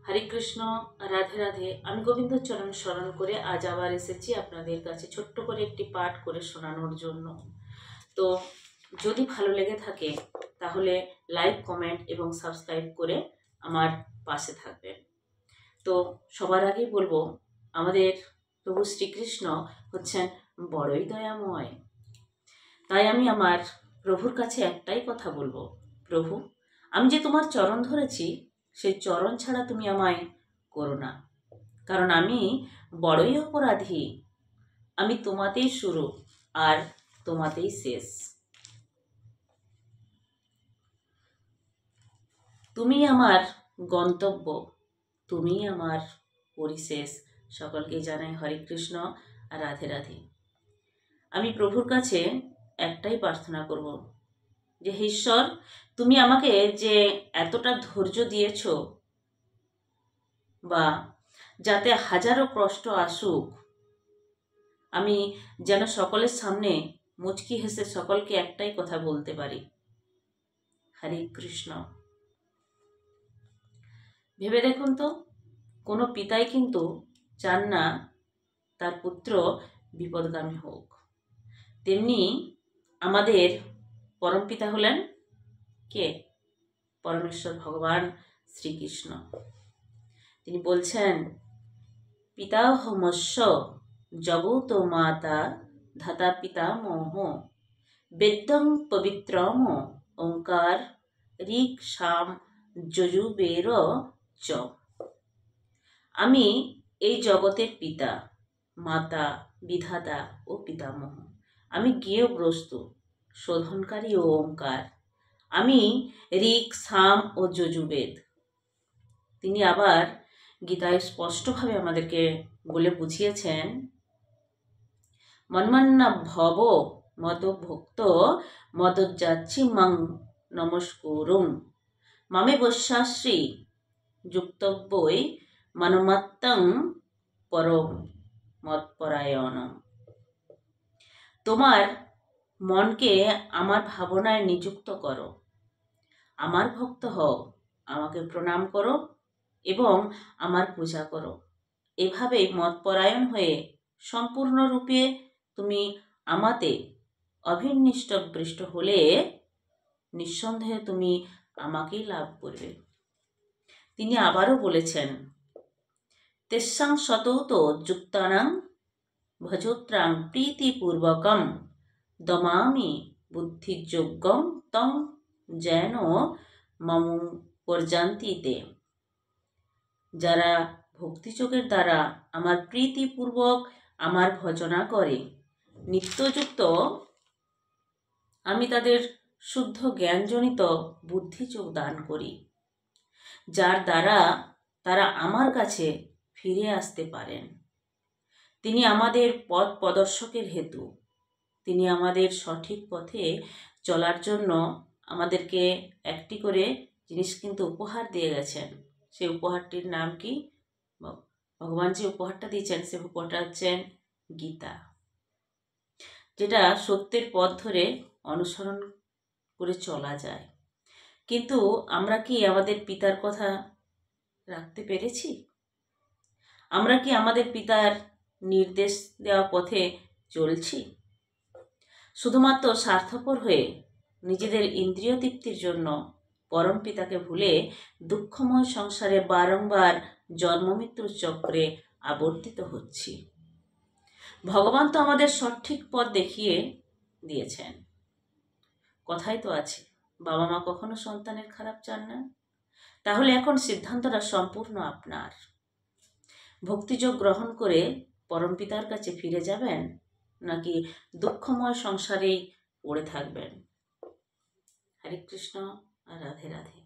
হরে কৃষ্ণ, রাধে রাধে। আমি গোবিন্দ চরণ স্মরণ করে আজ আবার এসেছি আপনাদের কাছে ছোট্ট করে একটি পাঠ করে শোনানোর জন্য। তো যদি ভালো লেগে থাকে তাহলে লাইক, কমেন্ট এবং সাবস্ক্রাইব করে আমার পাশে থাকবেন। তো সবার আগেই বলবো, আমাদের প্রভু শ্রীকৃষ্ণ হচ্ছেন বড়ই দয়াময়। তাই আমি আমার প্রভুর কাছে একটাই কথা বলবো, প্রভু, আমি যে তোমার চরণ ধরেছি সেই চরণ ছাড়া তুমি আমায় করো না, কারণ আমি বড়ই অপরাধী। আমি তোমাতেই শুরু আর তোমাতেই শেষ। তুমি আমার গন্তব্য, তুমি আমার পরিশেষ। সকলকে জানাই হরে কৃষ্ণ আর রাধে রাধে। আমি প্রভুর কাছে একটাই প্রার্থনা করব যে হে ঈশ্বর, তুমি আমাকে যে এতটা ধৈর্য দিয়েছ, বা যাতে হাজারো কষ্ট আসুক আমি যেন সকলের সামনে মুচকি হেসে সকলকে একটাই কথা বলতে পারি, হরে কৃষ্ণ। ভেবে দেখুন তো, কোনো পিতাই কিন্তু চান না তার পুত্র বিপদগামী হোক। তেমনি আমাদের পরমপিতা হলেন কে? পরমেশ্বর ভগবান শ্রীকৃষ্ণ। তিনি বলছেন, পিতাহমস্য জগত মাতা ধাতা পিতামহ বেদং পবিত্রম ওঙ্কার ঋক সাম যজুবের চ। আমি এই জগতের পিতা, মাতা, বিধাতা ও পিতামহ। আমি জ্ঞেয়গ্রস্ত, শোধনকারী ও ওঙ্কার। আমি ঋক, সাম ও যজুবেদ। তিনি আবার গীতায় স্পষ্টভাবে আমাদেরকে বলে বুঝিয়েছেন, মন্মন্না ভব মদ ভক্ত মদযাচ্ছি মাং নমস্কুরুং মামে বস্যাশ্রী যুক্তব্যই মানমাত্তং পরম মৎপরায়ণম। তোমার মনকে আমার ভাবনায় নিযুক্ত করো, আমার ভক্ত হও, আমাকে প্রণাম করো এবং আমার পূজা করো। এভাবেই মৎপরায়ণ হয়ে সম্পূর্ণরূপে তুমি আমাতে অভিনিষ্টবৃষ্ট হলে নিঃসন্দেহে তুমি আমাকেই লাভ করবে। তিনি আবারও বলেছেন, তেসাং সতত যুক্তানাং ভজত্রাং প্রীতিপূর্বকম দমামি বুদ্ধিযোগ্যম তং যেন মম পর্যান্তিতে। যারা ভক্তিযোগের দ্বারা আমার প্রীতিপূর্বক আমার ভজনা করে নিত্যযুক্ত, আমি তাদের শুদ্ধ জ্ঞানজনিত বুদ্ধিযোগ দান করি, যার দ্বারা তারা আমার কাছে ফিরে আসতে পারেন। তিনি আমাদের পথ প্রদর্শকের হেতু। তিনি আমাদের সঠিক পথে চলার জন্য আমাদেরকে একটি করে জিনিস কিন্তু উপহার দিয়ে গেছেন। সেই উপহারটির নাম কি? ভগবান যে উপহারটা দিয়েছেন সে উপহারটা হচ্ছেন গীতা, যেটা সত্যের পথ ধরে অনুসরণ করে চলা যায়। কিন্তু আমরা কি আমাদের পিতার কথা রাখতে পেরেছি? আমরা কি আমাদের পিতার নির্দেশ দেওয়া পথে চলছি? শুধুমাত্র স্বার্থপর হয়ে নিজেদের ইন্দ্রিয় তৃপ্তির জন্য পরম পিতাকে ভুলে দুঃখময় সংসারে বারংবার জন্মমৃত্যুর চক্রে আবর্তিত হচ্ছি। ভগবান তো আমাদের সঠিক পথ দেখিয়ে দিয়েছেন। কথাই তো আছে, বাবা মা কখনো সন্তানের খারাপ চান না। তাহলে এখন সিদ্ধান্তটা সম্পূর্ণ আপনার। ভক্তিযোগ গ্রহণ করে পরমপিতার কাছে ফিরে যাবেন, নাকি দুঃখময় সংসারেই পড়ে থাকবেন? হরে কৃষ্ণ আর রাধে রাধে।